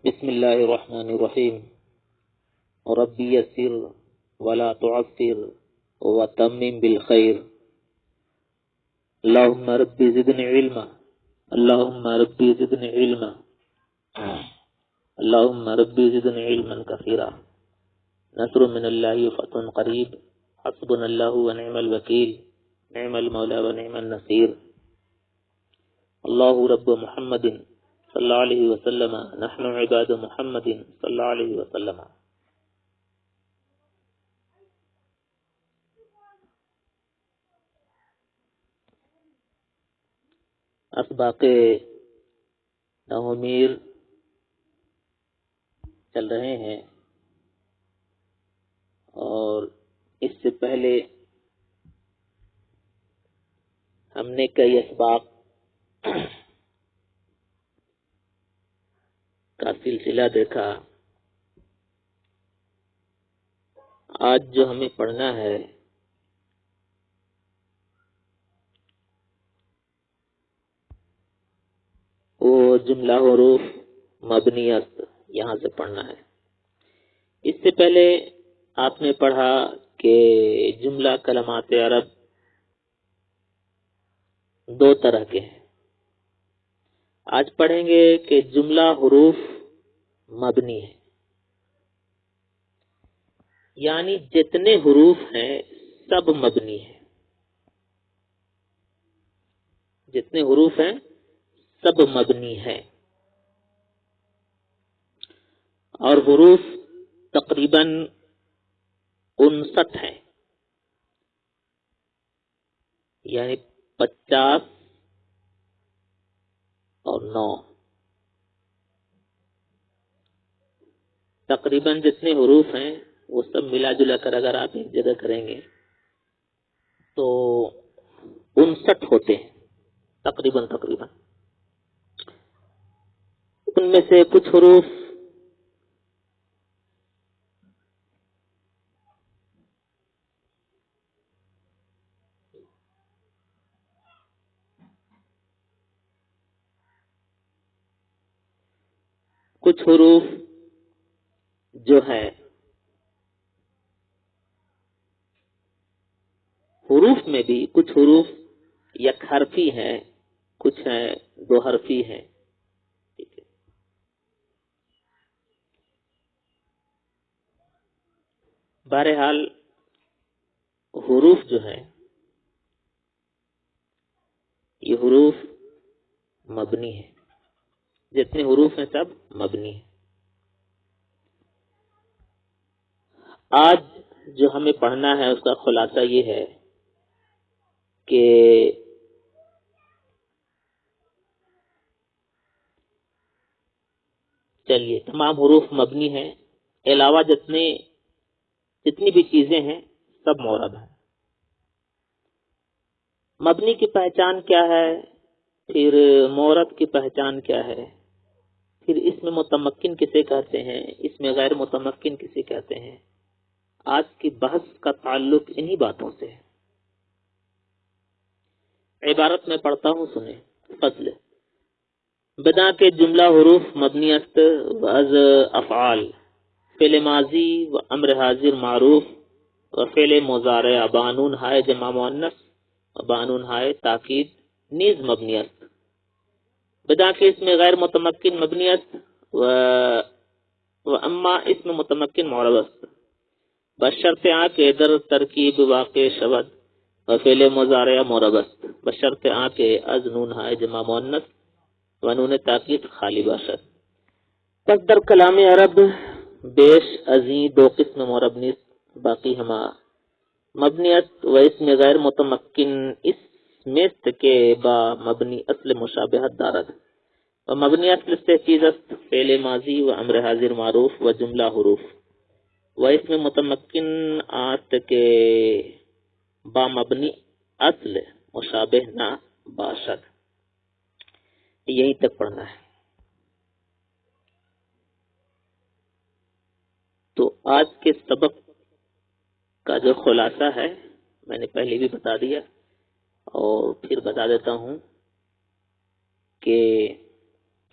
بسم الله الرحمن الرحيم. ربي يسر ولا تعسر وتمم بالخير. اللهم ربي زدني علما. اللهم ربي زدني علما. اللهم ربي زدني علما كثيرا. نصر من الله وفتح قريب. حسبنا الله ونعم الوكيل. نعم المولى ونعم النصير. الله رب محمد صلی اللہ علیہ وسلم. نحن عباد محمد صلی اللہ علیہ وسلم. اسباق نومیر چل رہے ہیں اور اس سے پہلے ہم نے کئی اسباق کا سلسلہ دیکھا. آج جو ہمیں پڑھنا ہے وہ جملہ حروف مبنی است یہاں سے پڑھنا ہے. اس سے پہلے آپ نے پڑھا کہ جملہ کلمات عرب دو طرح کے ہیں. آج پڑھیں گے کہ جملہ حروف مبنی ہے، یعنی جتنے حروف ہیں سب مبنی ہیں. جتنے حروف ہیں سب مبنی ہیں اور حروف تقریباً 59 ہیں، یعنی 50 اور 9 تقریباً جتنے حروف ہیں وہ سب ملا جلا کر اگر آپ ایک جگہ کریں گے تو 59 ہوتے ہیں تقریباً. ان میں سے کچھ حروف جو ہے حروف میں بھی کچھ حروف یک حرفی ہیں، کچھ ہیں دو حرفی ہیں. ٹھیک ہے. بہرحال حروف جو ہیں یہ حروف مبنی ہیں. جتنے حروف ہیں سب مبنی ہیں. آج جو ہمیں پڑھنا ہے اس کا خلاصہ یہ ہے کہ چلیے تمام حروف مبنی ہیں، علاوہ جتنی بھی چیزیں ہیں سب معرب ہیں. مبنی کی پہچان کیا ہے، پھر معرب کی پہچان کیا ہے، پھر اس میں متمکن کسے کہتے ہیں، اس میں غیر متمکن کسے کہتے ہیں. آج کی بحث کا تعلق انہی باتوں سے ہے. عبارت میں پڑھتا ہوں، سنیں. فصل بنا کے جملہ حروف مبنی است وز افعال فعل ماضی و امر حاضر معروف و فعل مضارع بانون ہائے جمع مؤنث و بانون ہائے تاکید نیز مبنی است. بدا کے اس میں غیر متمکن مبنی است و اما اس میں متمکن معرب است بشرط آنکہ در ترکیب واقع شود و فعل مضارع معرب است بشرط آنکہ از نون ہائے جمع مؤنث و نون تاکید خالی باشد. پس در کلام عرب بیش ازیں دو قسم معرب نیست، باقی ہما مبنی است و اس میں غیر متمکن اس میں است کہ با مبنی اصل مشابہت دارد و مبنی اصل سے چیز است فعل ماضی و امر حاضر معروف و جملہ حروف و اس میں متمکن آت کے با مبنی اصل مشابہ نہ باشد. یہیں تک پڑھنا ہے. تو آج کے سبق کا جو خلاصہ ہے میں نے پہلے بھی بتا دیا اور پھر بتا دیتا ہوں کہ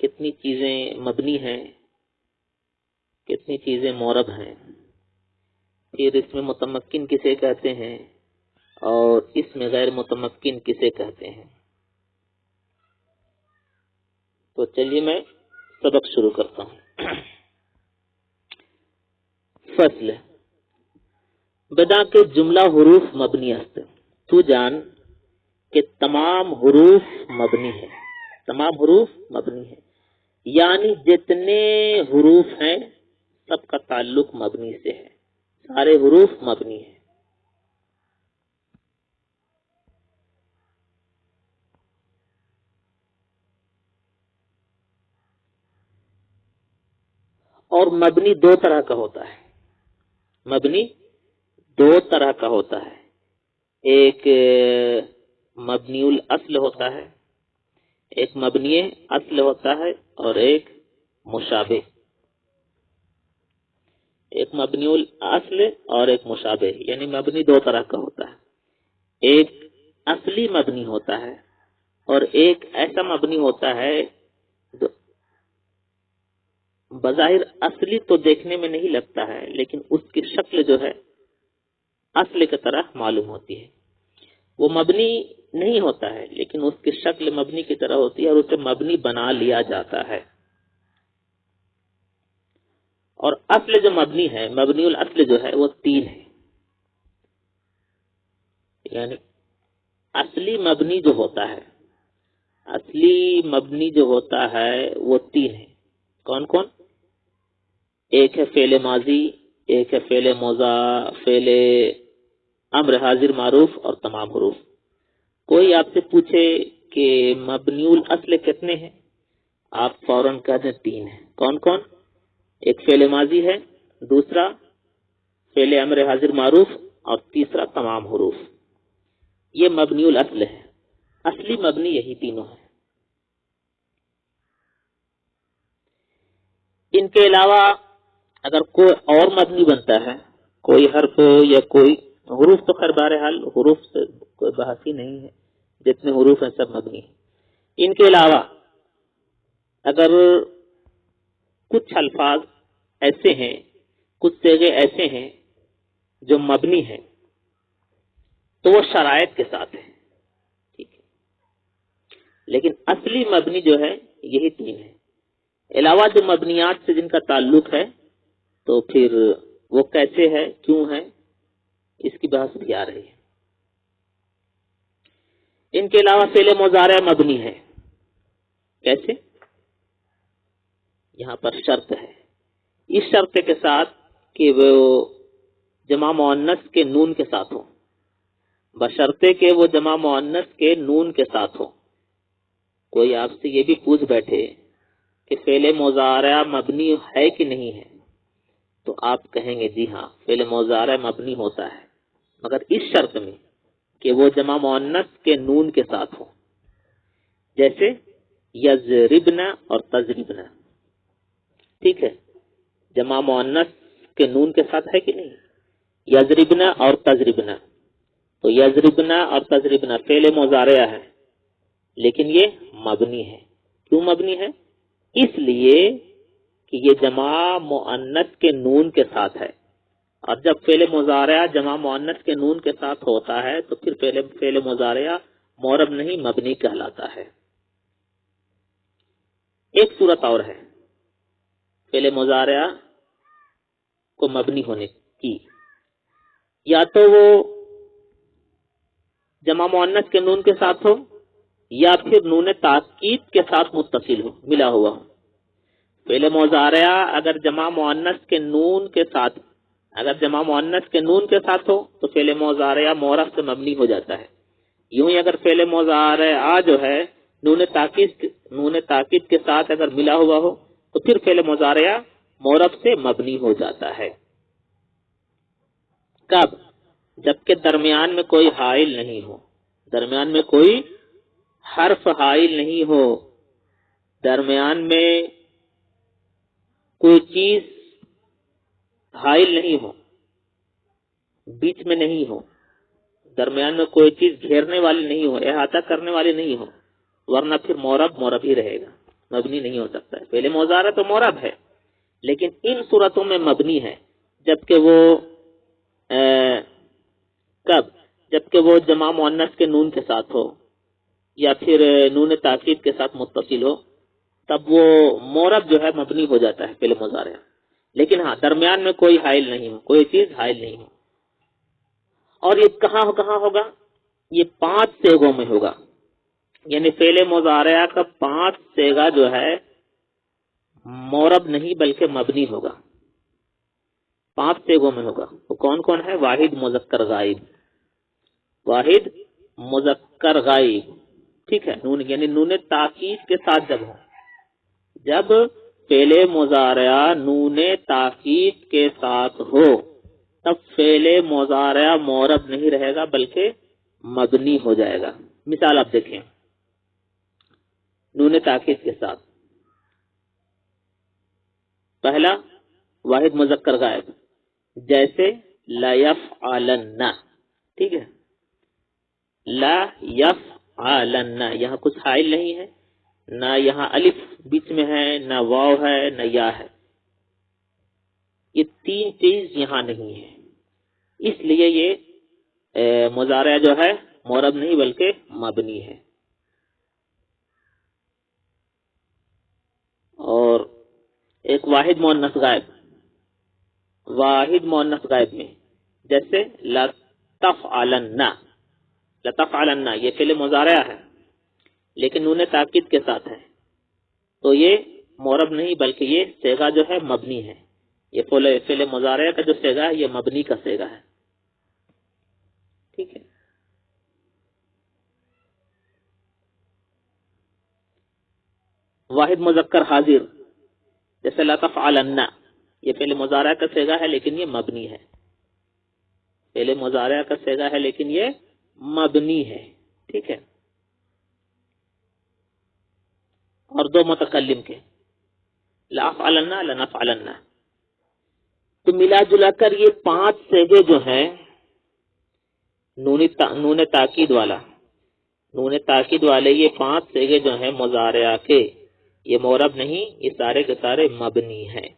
کتنی چیزیں مبنی ہیں کتنی چیزیں مورب ہیں، پھر اس میں متمکن کسے کہتے ہیں اور اس میں غیر متمکن کسے کہتے ہیں. تو چلیے میں سبق شروع کرتا ہوں. فصل بدا کے جملہ حروف مبنی است. تو جان کہ تمام حروف مبنی ہے، تمام حروف مبنی ہے، یعنی جتنے حروف ہیں سب کا تعلق مبنی سے ہے، سارے حروف مبنی ہیں. اور مبنی دو طرح کا ہوتا ہے، مبنی دو طرح کا ہوتا ہے. ایک مبنی الاصل ہوتا ہے، ایک مبنی اصل ہوتا ہے، اور ایک مشابہ. ایک مبنی الاصل اور ایک مشابہ، یعنی مبنی دو طرح کا ہوتا ہے. ایک اصلی مبنی ہوتا ہے اور ایک ایسا مبنی ہوتا ہے جو بظاہر اصلی تو دیکھنے میں نہیں لگتا ہے لیکن اس کی شکل جو ہے اصل کی طرح معلوم ہوتی ہے. وہ مبنی نہیں ہوتا ہے لیکن اس کی شکل مبنی کی طرح ہوتی ہے اور اسے مبنی بنا لیا جاتا ہے. اور اصل جو مبنی ہے، مبنی الاصل جو ہے وہ تین ہے. یعنی اصلی مبنی جو ہوتا ہے، اصلی مبنی جو ہوتا ہے وہ تین ہے. کون کون؟ ایک ہے فعل ماضی، ایک ہے فعل مضارع، فعل امر حاضر معروف اور تمام حروف. کوئی آپ سے پوچھے کہ مبنی الاصل کتنے ہیں، آپ فوراً کہہ دیں تین ہیں. کون کون؟ ایک فعل ماضی ہے، دوسرا فعل امر حاضر معروف اور تیسرا تمام حروف. یہ مبنی الاصل ہے. اصلی مبنی یہی تینوں ہیں. ان کے علاوہ اگر کوئی اور مبنی بنتا ہے، کوئی حرف یا کوئی حروف، تو خیر بہرحال حروف سے کوئی بحث ہی نہیں ہے، جتنے حروف ہیں سب مبنی ہیں. ان کے علاوہ اگر کچھ الفاظ ایسے ہیں، کچھ صیغے ایسے ہیں جو مبنی ہیں تو وہ شرائط کے ساتھ ہے، ٹھیک ہے. لیکن اصلی مبنی جو ہے یہی تین ہے. علاوہ جو مبنیات سے جن کا تعلق ہے تو پھر وہ کیسے ہے، کیوں ہے، اس کی بحث بھی آ رہی ہے. ان کے علاوہ فعل مضارع مبنی ہے. کیسے؟ یہاں پر شرط ہے، اس شرط کے ساتھ کہ وہ جمع مؤنث کے نون کے ساتھ ہو، بشرطے کہ وہ جمع مؤنث کے نون کے ساتھ ہو. کوئی آپ سے یہ بھی پوچھ بیٹھے کہ فعل مضارع مبنی ہے کہ نہیں ہے، تو آپ کہیں گے جی ہاں فعل مضارع مبنی ہوتا ہے، مگر اس شرط میں کہ وہ جمع مؤنث کے نون کے ساتھ ہو. جیسے یضربن اور تضربن، ٹھیک ہے، جمع مؤنث کے نون کے ساتھ ہے کہ نہیں، یضربن اور تضربن. تو یضربن اور تضربن فعل مضارع ہے لیکن یہ مبنی ہے. کیوں مبنی ہے؟ اس لیے کہ یہ جمع مؤنث کے نون کے ساتھ ہے، اور جب فعل مضارع جمع مؤنث کے نون کے ساتھ ہوتا ہے تو پھر فعل مضارع معرب نہیں مبنی کہلاتا ہے. ایک صورت اور ہے فعل مضارع کو مبنی ہونے کی، یا تو وہ جمع مؤنث کے نون کے ساتھ ہو یا پھر نون تاکید کے ساتھ متصل ہو، ملا ہوا ہو. فعل مضارع اگر جمع مؤنث کے نون کے ساتھ، اگر جمع مؤنث کے نون کے ساتھ ہو تو فعل مضارع معرب سے مبنی ہو جاتا ہے. یوں ہی اگر فعل مضارع جو ہے نون تاکید کے ساتھ اگر ملا ہوا ہو تو پھر فعل مضارع معرب سے مبنی ہو جاتا ہے. کب؟ جبکہ درمیان میں کوئی حائل نہیں ہو، درمیان میں کوئی حرف حائل نہیں ہو، درمیان میں کوئی چیز حائل نہیں ہو، بیچ میں نہیں ہو، درمیان میں کوئی چیز گھیرنے والی نہیں ہو، احاطہ کرنے والی نہیں ہو، ورنہ پھر معرب ہی رہے گا، مبنی نہیں ہو سکتا ہے. فعل مضارع تو معرب ہے لیکن ان صورتوں میں مبنی ہے جبکہ وہ کب؟ جبکہ وہ جمع مؤنث کے نون کے ساتھ ہو یا پھر نون تاکید کے ساتھ متصل ہو، تب وہ مورب جو ہے مبنی ہو جاتا ہے فعل مضارع. لیکن ہاں درمیان میں کوئی حائل نہیں ہو، کوئی چیز حائل نہیں ہو. اور یہ کہاں ہوگا؟ یہ 5 صیغوں میں ہوگا. یعنی فعل مضارع کا 5 صیغہ جو ہے مورب نہیں بلکہ مبنی ہوگا. 5 صیغوں میں ہوگا. وہ کون کون ہے؟ واحد مذکر غائب، واحد مذکر غائب، ٹھیک ہے. نون یعنی نون تاکید کے ساتھ جب ہو، جب فعل مضارع نون تاکید کے ساتھ ہو تب فعل مضارع مورب نہیں رہے گا بلکہ مبنی ہو جائے گا. مثال آپ دیکھیں نون تاکید کے ساتھ. پہلا واحد مذکر غائب، جیسے لا یفعلن، ٹھیک ہے. لا یفعلن، یہاں کچھ حائل نہیں ہے، نہ یہاں الف بیچ میں ہے، نہ واو ہے، نہ یا ہے. یہ 3 چیز یہاں نہیں ہے، اس لیے یہ مضارع جو ہے مورب نہیں بلکہ مبنی ہے. اور ایک واحد مؤنث غائب، واحد مؤنث غائب میں جیسے لا تفعلن، لا تفعلن یہ فعل مضارع ہے لیکن نون تاکید کے ساتھ ہے، تو یہ مورب نہیں بلکہ یہ صیغہ جو ہے مبنی ہے. یہ فعل مضارع کا جو صیغہ ہے یہ مبنی کا صیغہ ہے، ٹھیک ہے. واحد مذکر حاضر جیسے لا تفعلن، یہ فعل مضارع کا صیغہ ہے لیکن یہ مبنی ہے. فعل مضارع کا صیغہ ہے لیکن یہ مبنی ہے، ٹھیک ہے. اور 2 متکلم کے لا افعلن لا نفعلن، تو ملا جلا کر یہ 5 صیغے جو ہیں نون تاکید والا، نون تاکید والے یہ 5 صیغے جو ہیں مضارع کے، یہ مورب نہیں، یہ سارے کے سارے مبنی ہیں،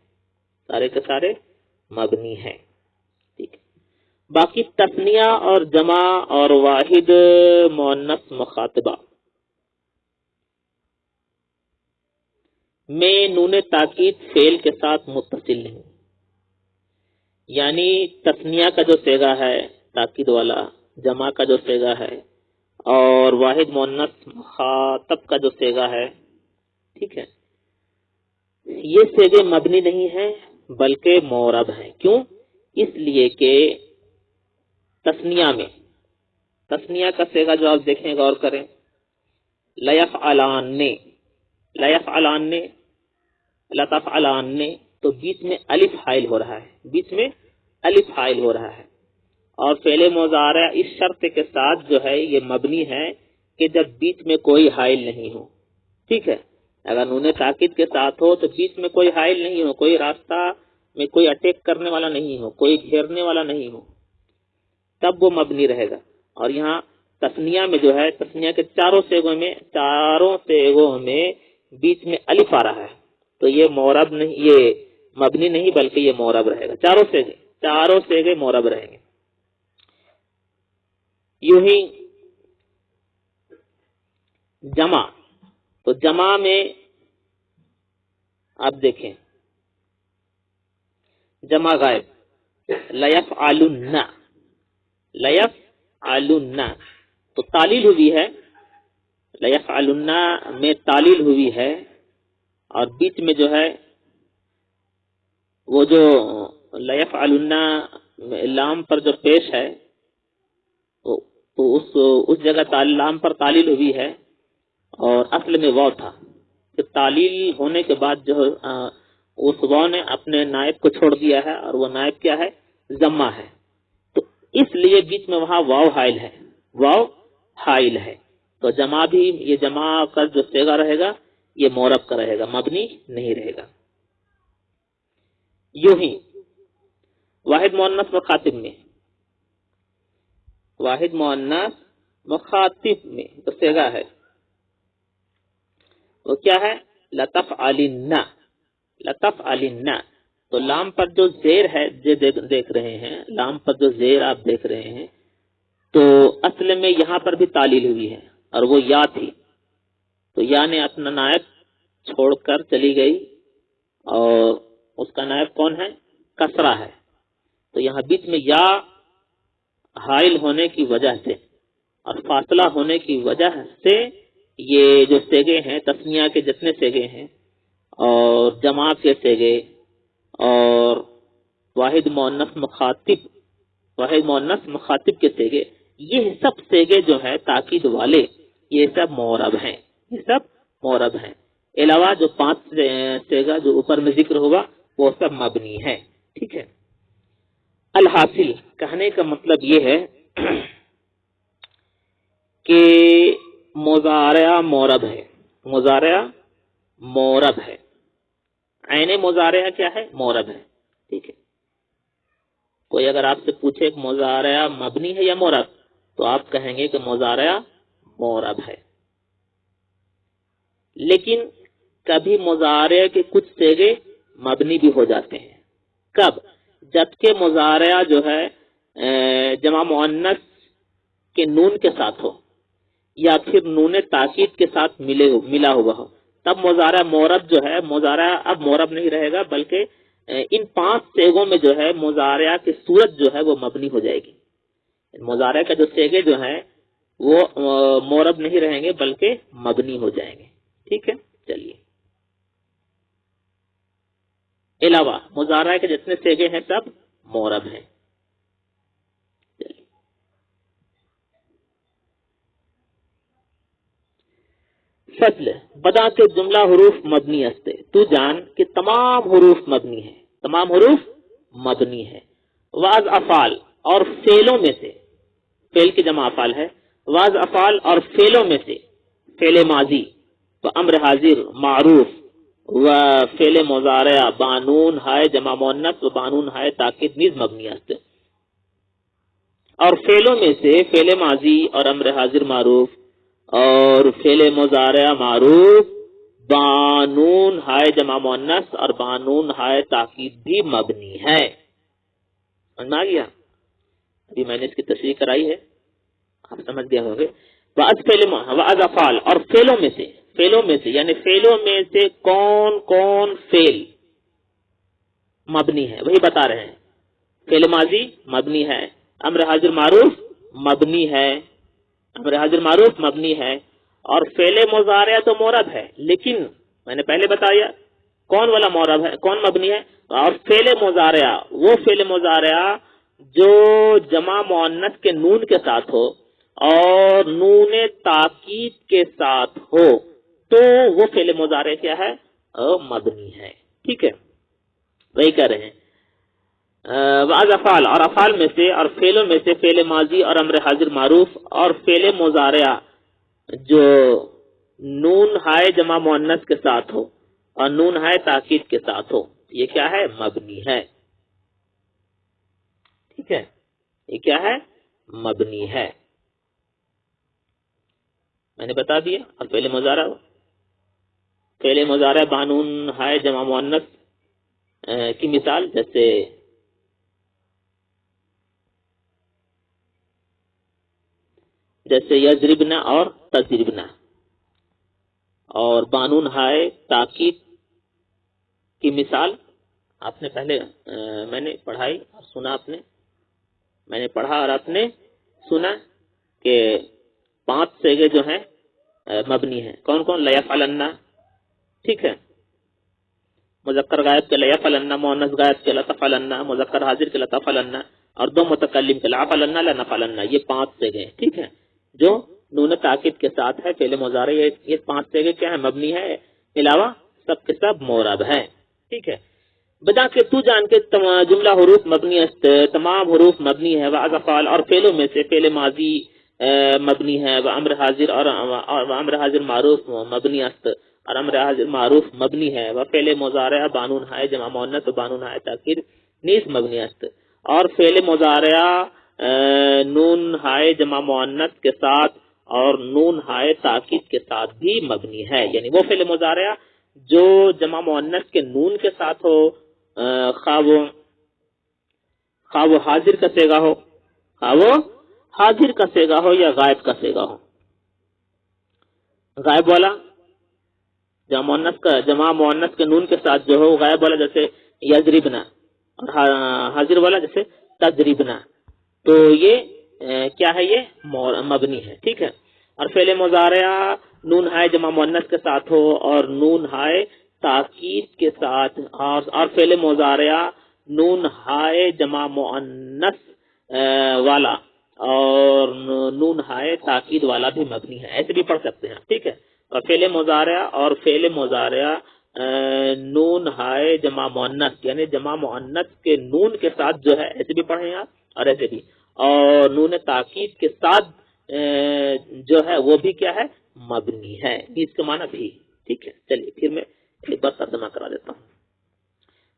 سارے کے سارے مبنی ہیں، ٹھیک ہے. باقی تثنیہ اور جمع اور واحد مؤنث مخاطبہ میں نون تاکید فعل کے ساتھ متصل نہیں. یعنی تثنیہ کا جو صیغہ ہے تاکید والا، جمع کا جو صیغہ ہے اور واحد مؤنث مخاطب کا جو صیغہ ہے، ٹھیک ہے، یہ صیغے مبنی نہیں ہیں بلکہ مورب ہیں. کیوں؟ اس لیے کہ تثنیہ میں، تثنیہ کا صیغہ جو آپ دیکھیں غور کریں، لا یفعلان، لا یفعلان، لا تفعلان، تو بیچ میں الف حائل ہو رہا ہے، بیچ میں الف حائل ہو رہا ہے. اور فعل مضارع اس شرط کے ساتھ جو ہے یہ مبنی ہے کہ جب بیچ میں کوئی حائل نہیں ہو، ٹھیک ہے. اگر نون تاکید کے ساتھ ہو تو بیچ میں کوئی حائل نہیں ہو، کوئی راستہ میں کوئی اٹیک کرنے والا نہیں ہو، کوئی گھیرنے والا نہیں ہو، تب وہ مبنی رہے گا. اور یہاں تثنیہ میں جو ہے، تثنیہ کے چاروں صیغوں میں بیچ میں الف آ رہا ہے، تو یہ مورب نہیں، یہ مبنی نہیں بلکہ یہ مورب رہے گا. چاروں صیغے مورب رہیں گے. یوں ہی جمع، تو جمع میں آپ دیکھیں جمع غائب لا یفعلن، لا یفعلن، تو تعلیل ہوئی ہے، لا یفعلن میں تعلیل ہوئی ہے اور بیچ میں جو ہے وہ جو لا یفعلن لام پر جو پیش ہے تو اس جگہ لام پر تعلیل ہوئی ہے اور اصل میں واو تھا. کہ تعلیل ہونے کے بعد جو اس واو نے اپنے نائب کو چھوڑ دیا ہے اور وہ نائب کیا ہے؟ ضمہ ہے. تو اس لیے بیچ میں وہاں واو حائل ہے، واو حائل ہے. تو جمع بھی، یہ جمع کا جو صیغہ رہے گا یہ مورب کا رہے گا، مبنی نہیں رہے گا. یوں ہی واحد مؤنث مخاطب میں، واحد مؤنث مخاطب میں تو صیغہ ہے وہ کیا ہے؟ لتفعلن، لتفعلن. تو لام پر جو زیر ہے دیکھ رہے ہیں، لام پر جو زیر آپ دیکھ رہے ہیں، تو اصل میں یہاں پر بھی تعلیل ہوئی ہے اور وہ یا تھی، تو یا نے اپنا نائب چھوڑ کر چلی گئی اور اس کا نائب کون ہے؟ کسرہ ہے. تو یہاں بیچ میں یا حائل ہونے کی وجہ سے اور فاصلہ ہونے کی وجہ سے یہ جو سیگے ہیں، تسنیہ کے جتنے سیگے ہیں اور جمع کے سیگے اور واحد مؤنث مخاطب کے سیگے، یہ سب سیگے جو ہے تاکید والے، یہ سب معرب ہیں، یہ سب معرب ہیں. علاوہ جو 5 سیگا جو اوپر میں ذکر ہوگا وہ سب مبنی ہے. ٹھیک ہے. الحاصل کہنے کا مطلب یہ ہے کہ مضارع معرب ہے، مضارع معرب ہے. عین مضارع کیا ہے؟ معرب ہے. ٹھیک ہے. کوئی اگر آپ سے پوچھے کہ مضارع مبنی ہے یا معرب، تو آپ کہیں گے کہ مضارع معرب ہے. لیکن کبھی مضارع کے کچھ سیغے مبنی بھی ہو جاتے ہیں. کب؟ جبکہ مضارع جو ہے جمع مؤنث کے نون کے ساتھ ہو یا پھر نون تاکید کے ساتھ ملا ہوا ہو، تب مضارع معرب جو ہے، مضارع اب معرب نہیں رہے گا، بلکہ ان 5 سیغوں میں جو ہے مضارع کی صورت جو ہے وہ مبنی ہو جائے گی. مضارع کا جو سیغے جو ہیں وہ معرب نہیں رہیں گے بلکہ مبنی ہو جائیں گے. ٹھیک ہے. چلیے، علاوہ مضارع کے جتنے سیغے ہیں سب معرب ہیں. فصل بدا کے جملہ حروف مبنی استے، تو جان کہ تمام حروف مبنی ہیں، تمام حروف مبنی ہے. واز افعال اور فعلوں میں سے، فعل کی جمع افعال ہے، واز افعال اور فعلوں میں سے فعل ماضی و امر حاضر معروف و فعل مضارع بانون ہائے جمع مؤنث و بانون ہائے تاکید نیز مبنی استے. اور فعلوں میں سے فعل ماضی اور امر حاضر معروف اور فعل مضارع معروف بانون ہائے جمع مؤنث اور بانون ہائے تاکید بھی مبنی ہے. سمجھ میں آ گیا؟ ابھی میں نے اس کی تشریح کرائی ہے، آپ سمجھ گئے ہوں گے. بعض افعال اور فعلوں میں سے یعنی فعلوں میں سے کون کون فعل مبنی ہے وہی بتا رہے ہیں. فعل ماضی مبنی ہے، امر حاضر معروف مبنی ہے، امر حاضر معروف مبنی ہے، اور فعل مضارع تو معرب ہے، لیکن میں نے پہلے بتایا کون والا معرب ہے، کون مبنی ہے. اور فعل مضارع، وہ فعل مضارع جو جمع مؤنث کے نون کے ساتھ ہو اور نون تاکید کے ساتھ ہو، تو وہ فعل مضارع کیا ہے؟ مبنی ہے. ٹھیک ہے. وہی کہہ رہے ہیں بعض افعال اور افعال میں سے اور فعلوں میں سے فعل ماضی اور امر حاضر معروف اور فعل مضارع جو نون ہائے جمع مؤنث کے ساتھ ہو اور نون ہائے تاکید کے ساتھ ہو، یہ کیا ہے؟ مبنی ہے. ٹھیک ہے. یہ کیا ہے؟ مبنی ہے. میں نے بتا دیا. اور فعل مضارع بانون ہائے جمع مؤنث کی مثال جیسے یضربنا اور تضربنا، اور بانون ہائے تاکید کی مثال آپ نے پہلے میں نے پڑھائی اور سنا، میں نے پڑھا اور آپ نے سنا کہ 5 سیغے جو ہیں مبنی ہیں. کون کون؟ لیفعلن. ٹھیک ہے. مذکر غائب کے لیفعلن، مؤنث غائب کے لتفعلن، مذکر حاضر کے لتفعلن، اور 2 متکلم کے لعفعلن لنفعلن. یہ 5 سیغے. ٹھیک ہے. جو نون تاکید کے ساتھ ہے فعل مضارع، یہ 5 سیغے کیا ہے؟ مبنی ہے. علاوہ سب کے سب معرب ہے. ٹھیک ہے. بجا کے تو جان کے جملہ حروف مبنی است، تمام حروف مبنی ہے. بعض افعال اور فعلوں میں سے فعل ماضی مبنی ہے، امر حاضر اور امر حاضر معروف مبنی است، اور امر حاضر معروف مبنی ہے. فعل مضارع بانون ہائے جمع مؤنث و بانون ہائے تاکید نیز مبنی است. اور فعل مضارع نون ہائے جمع مؤنث کے ساتھ اور نون ہائے تاکید کے ساتھ بھی مبنی ہے. یعنی وہ فعل مضارع جو جمع مؤنث کے نون کے ساتھ ہو خواہ وہ حاضر کا سیگا ہو، خواہ وہ حاضر کا سیگا ہو یا غائب کا سیگا ہو۔ غائب والا جمع مؤنث کے نون کے ساتھ جو ہو غائب والا جیسے یضربنا، اور حاضر والا جیسے تضربنا، تو یہ کیا ہے؟ یہ مبنی ہے، ٹھیک ہے۔ اور فعل مضارع نون ہائے جمع مؤنث کے ساتھ ہو اور نون ہائے تاکید کے ساتھ، اور فعل مضارع نون ہائے جمع مؤنث والا اور نون ہائے تاکید والا بھی مبنی ہے، ایسے بھی پڑھ سکتے ہیں، ٹھیک ہے۔ اور فعل مضارع اور فعل مضارع نون ہائے جمع مؤنث یعنی جمع مؤنث کے نون کے ساتھ جو ہے ایسے بھی پڑھیں آپ، اور ایسے بھی، اور نون تاکید کے ساتھ جو ہے وہ بھی کیا ہے؟ مبنی ہے، اس کا معنی بھی، ٹھیک ہے۔ چلیے پھر میں ایک بار ترجمہ کرا دیتا ہوں۔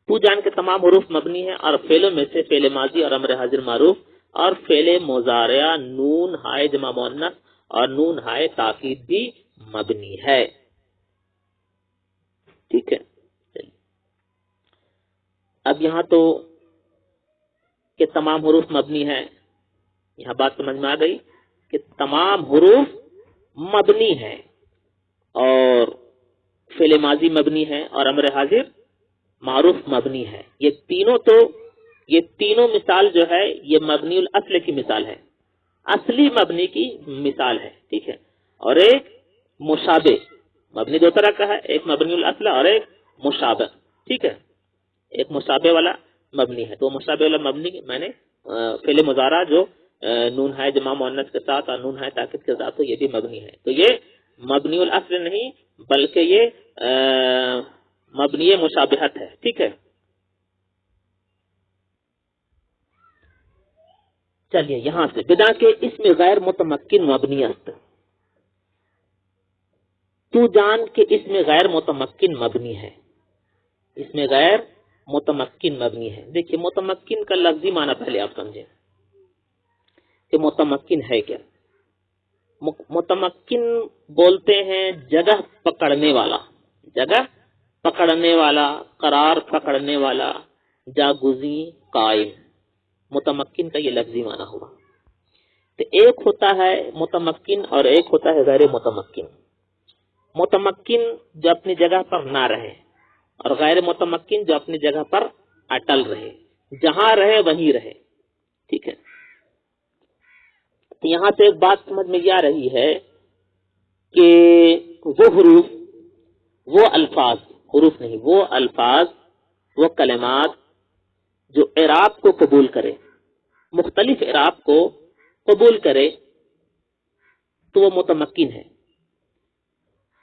تو جان کے تمام حروف مبنی ہیں، اور فعلوں میں سے فعل ماضی اور امر حاضر معروف اور فعل مضارع نون ہائے جمع مؤنث اور نون ہائے تاکید بھی مبنی ہے، ٹھیک ہے۔ اب یہاں تو کہ تمام حروف مبنی ہیں، یہاں بات سمجھ میں آ گئی کہ تمام حروف مبنی ہیں، اور فعل ماضی مبنی ہے اور امر حاضر معروف مبنی ہے۔ یہ تینوں مثال جو ہے یہ مبنی الاصل کی مثال ہے، اصلی مبنی کی مثال ہے، ٹھیک ہے۔ اور ایک مشابہ، مبنی دو طرح کا ہے، ایک مبنی الاصل اور ایک مشابہ، ٹھیک ہے۔ ایک مشابہ والا مبنی ہے، تو مشابہ والا مبنی میں نے فعل مضارع جو نون ہے جمع مؤنث کے ساتھ اور نون ہے تاکید کے ساتھ، تو یہ بھی مبنی ہے، تو یہ مبنی الاصل نہیں بلکہ یہ مبنی مشابہت ہے، ٹھیک ہے۔ چلیے یہاں سے بنا کے اس میں غیر متمکن مبنی است، تو جان کے اس میں غیر متمکن مبنی ہے، اس میں غیر متمکن مبنی ہے۔ دیکھیے متمکن کا لفظی معنی پہلے آپ سمجھیں کہ متمکن ہے کیا۔ متمکن بولتے ہیں جگہ پکڑنے والا، جگہ پکڑنے والا، قرار پکڑنے والا، جاگزیں، قائم، متمکن کا یہ لفظی معنی ہوا۔ تو ایک ہوتا ہے متمکن اور ایک ہوتا ہے غیر متمکن۔ متمکن جو اپنی جگہ پر نہ رہے، اور غیر متمکن جو اپنی جگہ پر اٹل رہے، جہاں رہے وہیں رہے، ٹھیک ہے۔ یہاں سے ایک بات سمجھ میں یہ آ رہی ہے کہ وہ حروف، وہ الفاظ، حروف نہیں، وہ الفاظ، وہ کلمات جو اعراب کو قبول کرے، مختلف اعراب کو قبول کرے، تو وہ متمکن ہے،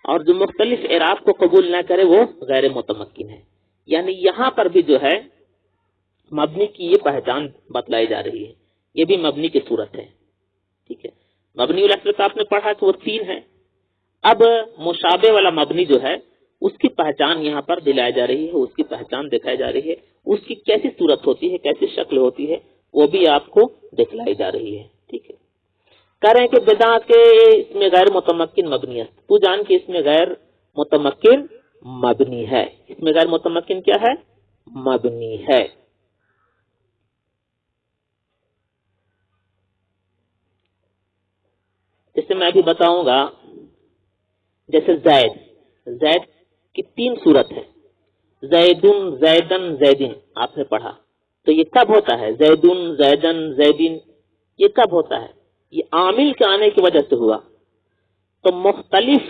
اور جو مختلف اعراب کو قبول نہ کرے وہ غیر متمکن ہے۔ یعنی یہاں پر بھی جو ہے مبنی کی یہ پہچان بتلائی جا رہی ہے، یہ بھی مبنی کی صورت ہے، ٹھیک ہے۔ مبنی الاصل کا آپ نے پڑھا کہ وہ 3 ہے، اب مشابہ والا مبنی جو ہے اس کی پہچان یہاں پر دلائی جا رہی ہے، اس کی پہچان دکھائی جا رہی ہے، اس کی کیسی صورت ہوتی ہے، کیسی شکل ہوتی ہے، وہ بھی آپ کو دکھلائی جا رہی ہے، ٹھیک ہے۔ کہہ رہے ہیں کہ بدا کے اس میں غیر متمکن مبنی ہے، تو جان کے اس میں غیر متمکن مبنی ہے، اس میں غیر متمکن کیا ہے؟ مبنی ہے۔ جیسے میں ابھی بتاؤں گا، جیسے زید کی 3 صورت ہے، زیدن، زیدن، زیدن، آپ نے پڑھا، تو یہ کب ہوتا ہے؟ زیدن، زیدن، زیدن، یہ کب ہوتا ہے؟ یہ عامل کے آنے کی وجہ سے ہوا، تو مختلف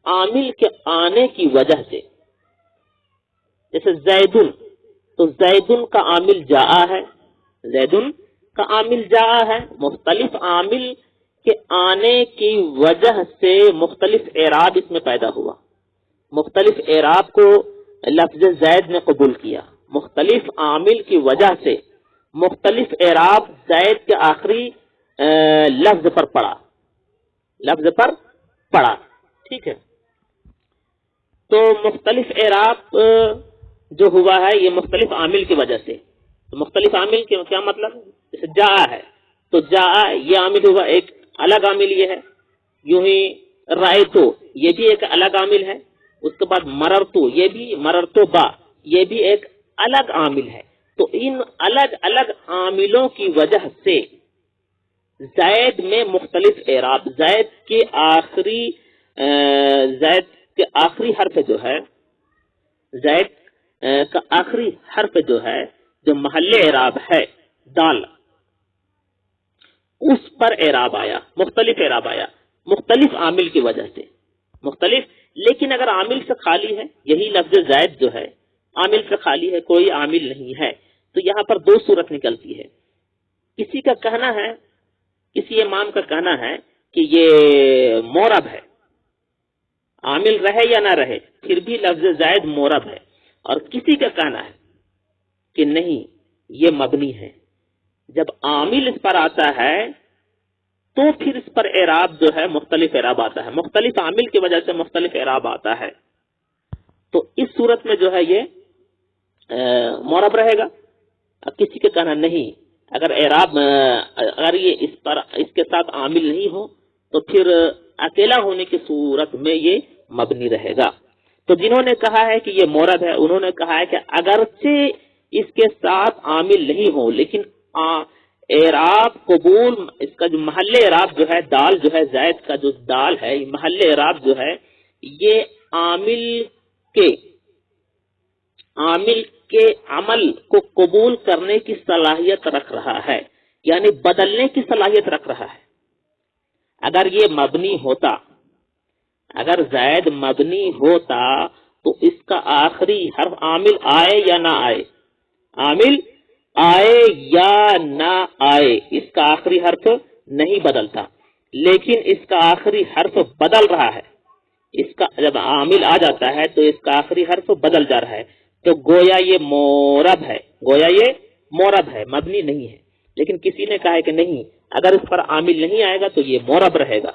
عامل کے آنے کی وجہ سے، جیسے زیدن، تو زیدن کا عامل جاء ہے، زیدن کا عامل جاء ہے، مختلف عامل کے آنے کی وجہ سے مختلف اعراب اس میں پیدا ہوا، مختلف اعراب کو لفظ زید نے قبول کیا، مختلف عامل کی وجہ سے مختلف اعراب زید کے آخری لفظ پر پڑا، ٹھیک ہے۔ تو مختلف اعراب جو ہوا ہے یہ مختلف عامل کی وجہ سے، مختلف عامل کے کیا مطلب؟ جیسے جاء ہے تو جاء یہ عامل ہوا، ایک الگ عامل یہ ہے، یوں ہی رأیتو یہ بھی ایک الگ عامل ہے، اس کے بعد مررتو یہ بھی، مررتو با یہ بھی ایک الگ عامل ہے. تو ان الگ الگ عاملوں کی وجہ سے زائد میں مختلف اعراب، زائد کے آخری حرف جو ہے، زائد کا آخری حرف جو ہے، جو محل اعراب ہے دال، اس پر اعراب آیا، مختلف اعراب آیا، مختلف عامل کی وجہ سے مختلف. لیکن اگر عامل سے خالی ہے، یہی لفظ زائد جو ہے عامل سے خالی ہے، کوئی عامل نہیں ہے، تو یہاں پر دو صورت نکلتی ہے. کسی کا کہنا ہے، کسی امام کا کہنا ہے کہ یہ مورب ہے، عامل رہے یا نہ رہے پھر بھی لفظ زائد مورب ہے. اور کسی کا کہنا ہے کہ نہیں، یہ مبنی ہے. جب عامل اس پر آتا ہے تو پھر اس پر اعراب جو ہے مختلف اعراب آتا ہے، مختلف عامل کی وجہ سے مختلف اعراب آتا ہے. تو اس صورت میں جو ہے یہ مورب رہے گا. اب کسی کا کہنا نہیں، اگر اعراب اگر یہ اس کے ساتھ عامل نہیں ہو تو پھر اکیلا ہونے کی صورت میں یہ مبنی رہے گا. تو جنہوں نے کہا ہے کہ یہ مورب ہے، انہوں نے کہا ہے کہ اگرچہ اس کے ساتھ عامل نہیں ہو لیکن اعراب قبول، اس کا جو محل اعراب جو ہے دال جو ہے، زائد کا جو دال ہے، محل اعراب جو ہے یہ عامل کے عمل کو قبول کرنے کی صلاحیت رکھ رہا ہے، یعنی بدلنے کی صلاحیت رکھ رہا ہے. اگر یہ مبنی ہوتا، اگر زائد مبنی ہوتا تو اس کا آخری حرف عامل آئے یا نہ آئے، عامل آئے یا نہ آئے، اس کا آخری حرف نہیں بدلتا. لیکن اس کا آخری حرف بدل رہا ہے. اس کا جب عامل آ جاتا ہے تو اس کا آخری حرف بدل جا رہا ہے، تو گویا یہ مورب ہے، گویا یہ مورب ہے، مبنی نہیں ہے. لیکن کسی نے کہا ہے کہ نہیں، اگر اس پر عامل نہیں آئے گا تو یہ مورب رہے گا،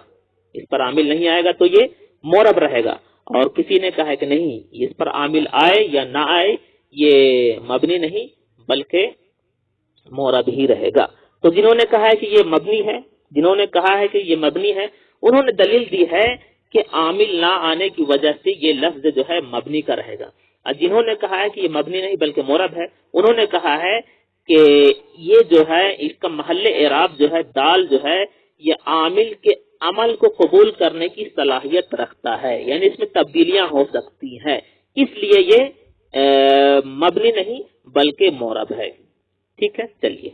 اس پر عامل نہیں آئے گا تو یہ مورب رہے گا. اور کسی نے کہا ہے کہ نہیں، اس پر عامل آئے یا نہ آئے یہ مبنی نہیں بلکہ مورب ہی رہے گا. تو جنہوں نے کہا ہے کہ یہ مبنی ہے، جنہوں نے کہا ہے کہ یہ مبنی ہے، انہوں نے دلیل دی ہے کہ عامل نہ آنے کی وجہ سے یہ لفظ جو ہے مبنی کا رہے گا. اور جنہوں نے کہا ہے کہ یہ مبنی نہیں بلکہ مورب ہے، انہوں نے کہا ہے کہ یہ جو ہے اس کا محل اعراب جو ہے دال جو ہے یہ عامل کے عمل کو قبول کرنے کی صلاحیت رکھتا ہے، یعنی اس میں تبدیلیاں ہو سکتی ہیں، اس لیے یہ مبنی نہیں بلکہ مورب ہے. ٹھیک ہے، چلیے.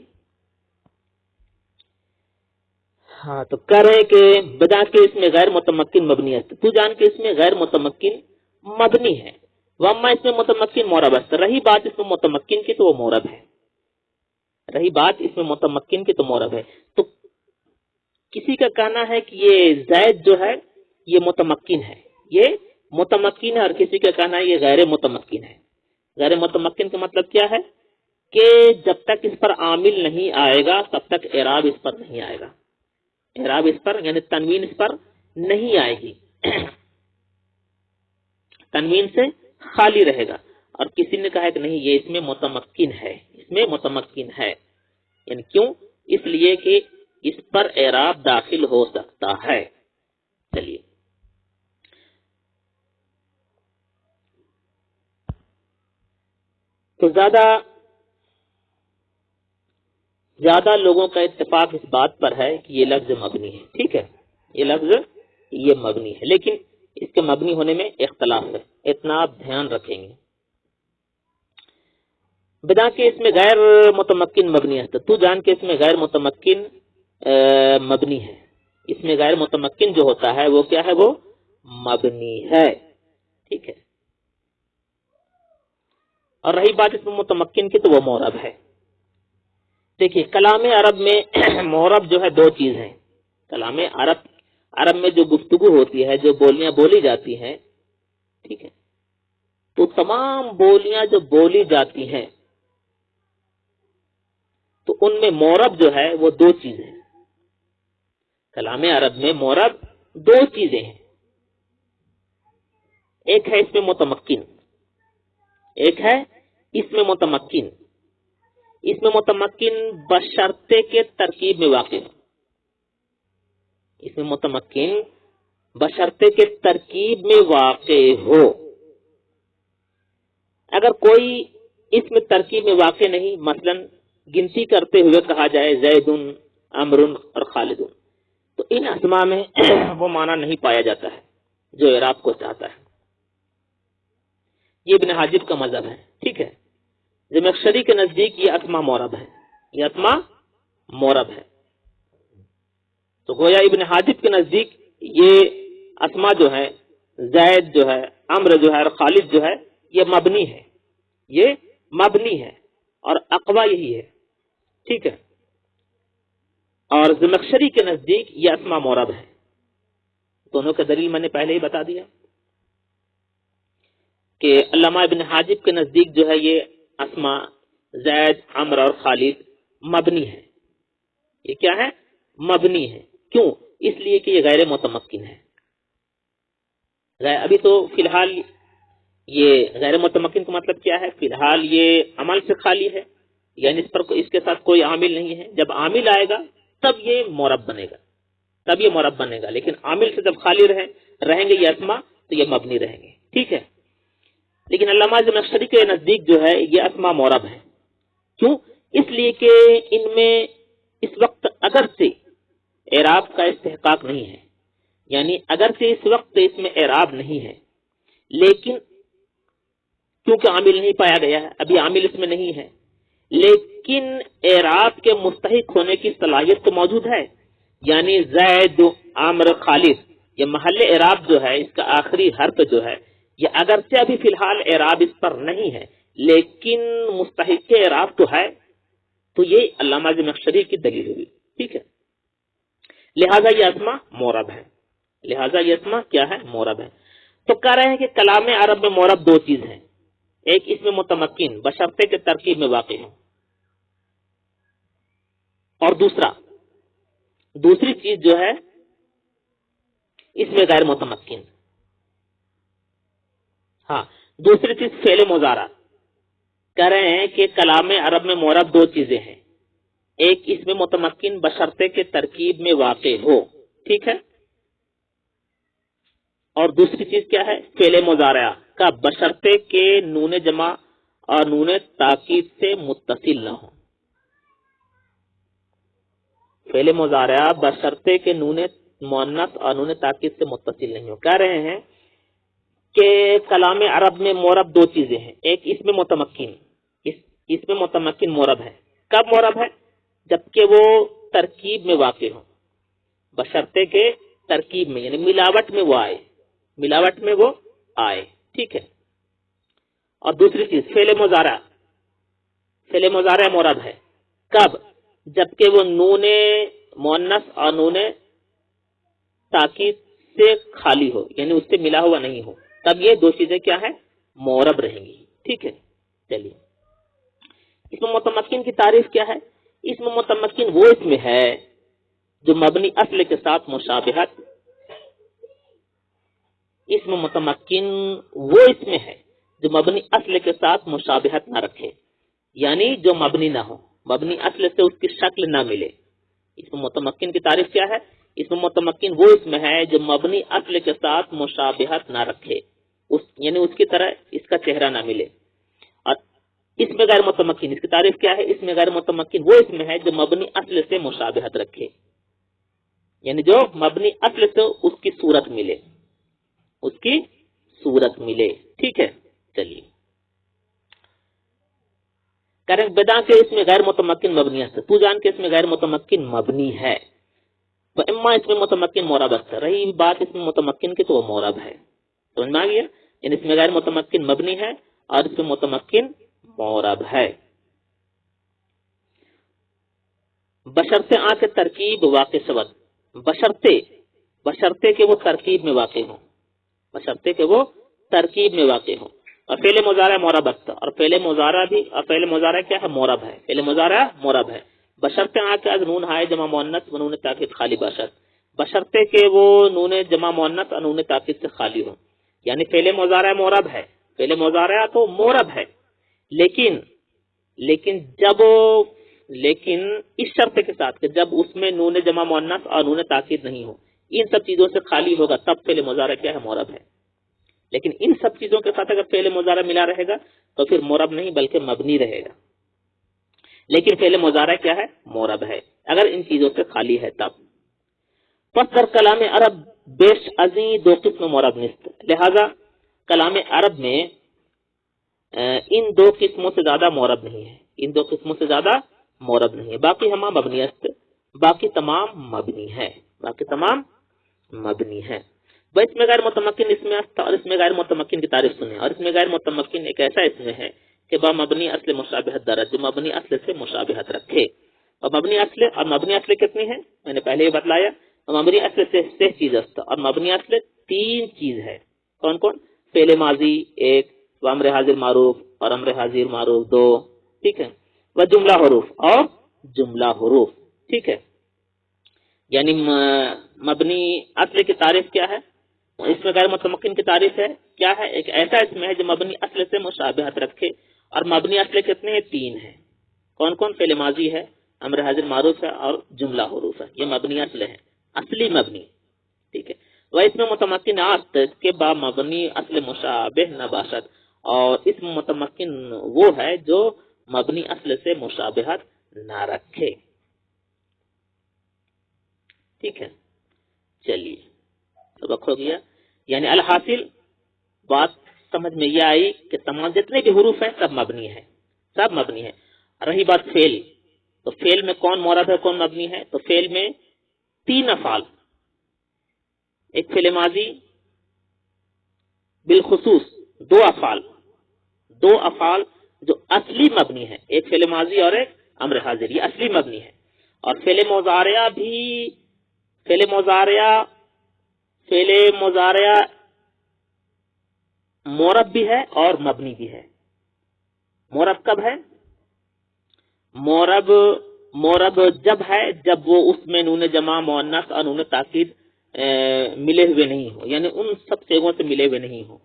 ہاں، تو کہہ رہے کہ بجا کے اس میں غیر متمکن مبنی ہے، تو جان کے اس میں غیر متمکن مبنی ہے، وما اس میں متمکن مورب ہے. رہی بات اس میں متمکن کی تو وہ مورب ہے، رہی بات اس میں متمکن کی تو مورب ہے. تو کسی کا کہنا ہے کہ یہ زائد جو ہے یہ متمکن ہے، یہ متمکن ہے، اور کسی کا کہنا ہے یہ غیر متمکن ہے. غیر متمکن کا مطلب کیا ہے کہ جب تک اس پر عامل نہیں آئے گا تب تک اعراب اس پر نہیں آئے گا، اعراب اس پر یعنی تنوین اس پر نہیں آئے گی، تنوین سے خالی رہے گا. اور کسی نے کہا کہ نہیں، یہ اس میں متمکن ہے، اس میں متمکن ہے، یعنی کیوں؟ اس لیے کہ اس پر اعراب داخل ہو سکتا ہے. چلیے، تو زیادہ لوگوں کا اتفاق اس بات پر ہے کہ یہ لفظ مبنی ہے. ٹھیک ہے، یہ لفظ یہ مبنی ہے، لیکن اس کے مبنی ہونے میں اختلاف ہے، اتنا آپ دھیان رکھیں گے. بدا کے اس میں غیر متمکن مبنی ہے، تو جان کے اس میں غیر متمکن مبنی ہے. اس میں غیر متمکن جو ہوتا ہے وہ کیا ہے؟ وہ مبنی ہے. ٹھیک ہے. اور رہی بات اس میں متمکن کی تو وہ مورب ہے. دیکھیے، کلام عرب میں مورب جو ہے دو چیز ہیں. کلام عرب میں جو گفتگو ہوتی ہے، جو بولیاں بولی جاتی ہیں، ٹھیک ہے، تو تمام بولیاں جو بولی جاتی ہیں تو ان میں مورب جو ہے وہ دو چیزیں ہیں. کلام عرب میں مورب دو چیزیں ہیں، ایک ہے اس میں متمکن، ایک ہے اس میں متمکن. اس میں متمکن بشرطے کے ترکیب میں واقع ہو، اس میں متمکن بشرطے کے ترکیب میں واقع ہو. اگر کوئی اس میں ترکیب میں واقع نہیں، مثلا گنتی کرتے ہوئے کہا جائے زیدن، عمرن اور خالدن، تو ان اسماء میں وہ معنی نہیں پایا جاتا ہے جو اعراب کو چاہتا ہے۔ یہ ابن حاجب کا مذہب ہے، ٹھیک ہے۔ زمخشری کے نزدیک یہ اسماء معرب ہے، یہ اسماء معرب ہے۔ تو گویا ابن حاجب کے نزدیک یہ اسماء جو ہے، زید جو ہے، عمر جو ہے اور خالد جو ہے، یہ مبنی ہے، یہ مبنی ہے اور اقوا یہی ہے، ٹھیک ہے۔ اور زمخشری کے نزدیک یہ اسماء معرب ہے۔ دونوں کا دلیل میں نے پہلے ہی بتا دیا کہ علامہ ابن حاجب کے نزدیک جو ہے یہ اسماء زید، عمر اور خالد مبنی ہے۔ یہ کیا ہے؟ مبنی ہے۔ کیوں؟ اس لیے کہ یہ غیر متمکن ہے۔ ابھی تو فی الحال یہ غیر متمکن کا مطلب کیا ہے؟ فی الحال یہ عمل سے خالی ہے، یعنی اس کے ساتھ کوئی عامل نہیں ہے۔ جب عامل آئے گا تب یہ معرب بنے گا، تب یہ معرب بنے گا، لیکن عامل سے جب خالی رہیں گے یہ اسماء تو یہ مبنی رہیں گے، ٹھیک ہے۔ لیکن علامہ زمخشری کے نزدیک جو ہے یہ اسماء معرب ہے۔ کیوں؟ اس لیے کہ ان میں اس وقت اگرچہ اعراب کا استحقاق نہیں ہے، یعنی اگرچہ اس وقت اس میں اعراب نہیں ہے، لیکن کیونکہ عامل نہیں پایا گیا ہے، ابھی عامل اس میں نہیں ہے، لیکن اعراب کے مستحق ہونے کی صلاحیت تو موجود ہے۔ یعنی زید، عمر، خالد، یہ محل اعراب جو ہے، اس کا آخری حرف جو ہے، یہ اگرچہ ابھی فی الحال اعراب اس پر نہیں ہے، لیکن مستحق اعراب تو ہے، تو یہ علامہ زمخشری کی دلیل ہوئی، ٹھیک ہے۔ لہذا یہ اسماء معرب ہے، لہذا یہ اسماء کیا ہے؟ معرب ہے۔ تو کہہ رہے ہیں کہ کلام عرب میں معرب دو چیز ہیں، ایک اس میں متمکن بشرطے کے ترکیب میں واقع ہے، اور دوسری چیز جو ہے اس میں غیر متمکن۔ ہاں، دوسری چیز فعل مضارع۔ کہہ رہے ہیں کہ کلام عرب میں معرب دو چیزیں ہیں، ایک اس میں متمکن بشرطے کے ترکیب میں واقع ہو، ٹھیک ہے، اور دوسری چیز کیا ہے؟ فعل مضارع کا بشرطے کے نون جمع اور نون تاکید سے متصل نہ ہو۔ فعل مضارع بشرطے کے نون مؤنث اور نون تاکید سے متصل نہیں ہو۔ کہہ رہے ہیں کہ کلام عرب میں معرب دو چیزیں ہیں، ایک اس میں متمکن، اس میں متمکن معرب ہے۔ کب معرب ہے؟ جبکہ وہ ترکیب میں واقع ہو، بشرطے کے ترکیب میں، یعنی ملاوٹ میں وہ آئے، ملاوٹ میں وہ آئے، ٹھیک ہے۔ اور دوسری چیز فعل مضارع معرب ہے کب؟ جبکہ وہ نون مؤنث اور نون تاکید سے خالی ہو، یعنی اس سے ملا ہوا نہیں ہو، تب یہ دو چیزیں کیا ہے؟ معرب رہیں گی، ٹھیک ہے۔ چلیے، اس میں متمکن کی تعریف کیا ہے؟ اس میں متمکن وہ اس میں ہے جو مبنی اصل کے ساتھ مشابہت، اس میں متمکن وہ اس میں ہے جو مبنی اصل کے ساتھ مشابہت نہ رکھے، یعنی جو مبنی نہ ہو، مبنی اصل سے اس کی شکل نہ ملے۔ اس میں متمکن کی تعریف کیا ہے؟ اس میں متمکن وہ اس میں ہے جو مبنی اصل کے ساتھ مشابہت نہ رکھے، یعنی اس کی طرح اس کا چہرہ نہ ملے۔ اور اس میں غیر متمکن، اس کی تعریف کیا ہے؟ اس میں غیر متمکن وہ اس میں ہے جو مبنی اصل سے مشابہت رکھے، یعنی جو مبنی اصل سے اس کی صورت ملے، اس کی صورت ملے، ٹھیک ہے۔ چلیے، کریں بدا کے اس میں غیر متمکن مبنی ہے، تو جان کے اس میں غیر متمکن مبنی ہے، تو اما اس میں متمکن معرب ہے۔ رہی بات اس میں متمکن کی تو وہ معرب ہے، سمجھ میں آ گیا؟ یعنی اس میں غیر متمکن مبنی ہے اور اس میں متمکن معرب ہے۔ بشرطے آ کے ترکیب واقع شود، بشرطے کہ وہ ترکیب میں واقع ہوں، بشرطے کہ وہ ترکیب میں واقع ہوں۔ اور فعل مضارع معرب ہے، اور فعل مضارع بھی، اور فعل مضارع کیا ہے؟ معرب ہے، فعل مضارع معرب ہے۔ بشرطے آ کے از نون ہائے جمع مؤنث و نون تاکید خالی باشد، بشرطے کہ وہ نون جمع مؤنث اور نون تاکید سے خالی ہو، یعنی فعل مضارع معرب ہے، فعل مضارع تو معرب ہے، لیکن اس شرط کے ساتھ کہ جب اس میں نون جمع مؤنث اور نون تاکید نہیں ہو، ان سب چیزوں سے خالی ہوگا، تب فعل مضارع کیا ہے؟ معرب ہے۔ لیکن ان سب چیزوں کے ساتھ اگر فعل مضارع ملا رہے گا تو پھر مورب نہیں بلکہ مبنی رہے گا. لیکن فعل مضارع کیا ہے؟ مورب ہے اگر ان چیزوں سے خالی ہے تب. پس در کلام عرب بیش ازیں دو قسم مورب نیست، لہذا کلام عرب میں ان دو قسموں سے زیادہ مورب نہیں ہے، ان دو قسموں سے زیادہ مورب نہیں ہے. باقی ہما مبنی است، باقی تمام مبنی ہے، باقی تمام مبنی ہے. وہ اس میں غیر متمکن اس میں است اور اس میں غیر متمکن کی تعریف سنیں. اور اس میں غیر متمکن ایک ایسا اس میں ہے کہ با مبنی اصل مشابہت درج، جو مبنی اصل سے مشابہت رکھے. اور مبنی اصل کتنی ہے؟ میں نے پہلے ہی بتلایا. مبنی اصل سے چیز است اور مبنی اصل تین چیز ہے. کون کون؟ فعل ماضی ایک، و امر حاضر معروف اور امر حاضر معروف دو، ٹھیک ہے، و جملہ حروف اور جملہ حروف، ٹھیک ہے. یعنی مبنی اصل کی تعریف کیا ہے؟ اس میں غیر متمکن کی تعریف ہے کیا ہے؟ ایک ایسا اس میں ہے جو مبنی اصل سے مشابہت رکھے. اور مبنی اصل کتنے ہیں؟ تین ہیں. کون کون؟ فعل ماضی ہے، امر حاضر معروف ہے اور جملہ حروف ہے. یہ مبنی اصل ہے، اصلی مبنی، ٹھیک ہے. وہ اس میں متمکن آت کے با مبنی اصل مشابہ نہ باشد، اور اس میں متمکن وہ ہے جو مبنی اصل سے مشابہت نہ رکھے. ٹھیک ہے، چلیے سبق ہو گیا. یعنی الحاصل بات سمجھ میں یہ آئی کہ تمام جتنے بھی حروف ہیں سب مبنی ہیں، سب مبنی ہیں. رہی بات فعل، تو فعل میں کون مورب ہے کون مبنی ہے؟ تو فعل میں تین افعال، ایک فعل ماضی بالخصوص دو افعال جو اصلی مبنی ہے، ایک فعل ماضی اور ایک امر حاضر، یہ اصلی مبنی ہے. اور فعل مضارعہ مورب بھی ہے اور مبنی بھی ہے. مورب کب ہے؟ مورب جب ہے جب وہ اس میں نون جمع مؤنث اور نون تاکید ملے ہوئے نہیں ہو، یعنی ان سب صیغوں سے ملے ہوئے نہیں ہو.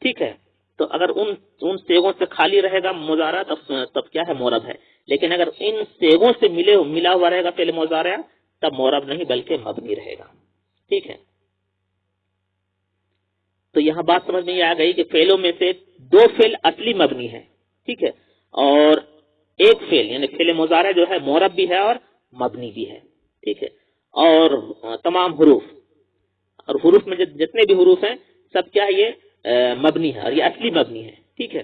ٹھیک ہے، تو اگر ان صیغوں سے خالی رہے گا مضارع تب کیا ہے؟ مورب ہے. لیکن اگر ان صیغوں سے ملا ہوا رہے گا فعل مضارع تب مورب نہیں بلکہ مبنی رہے گا. ٹھیک ہے، تو یہاں بات سمجھ میں یہ آ گئی کہ فعلوں میں سے دو فعل اصلی مبنی ہے، ٹھیک ہے، اور ایک فعل یعنی فعل مضارع جو ہے مورب بھی ہے اور مبنی بھی ہے. ٹھیک ہے، اور تمام حروف میں جتنے بھی حروف ہیں سب کیا ہے؟ یہ مبنی ہے اور یہ اصلی مبنی ہے. ٹھیک ہے،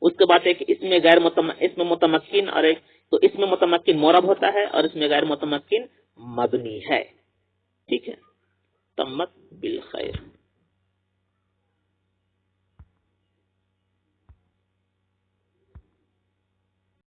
اس کے بعد ایک اس میں متمکن اور ایک، تو اس میں متمکن مورب ہوتا ہے اور اس میں غیر متمکن مبنی ہے. ٹھیک ہے، تمت بالخیر.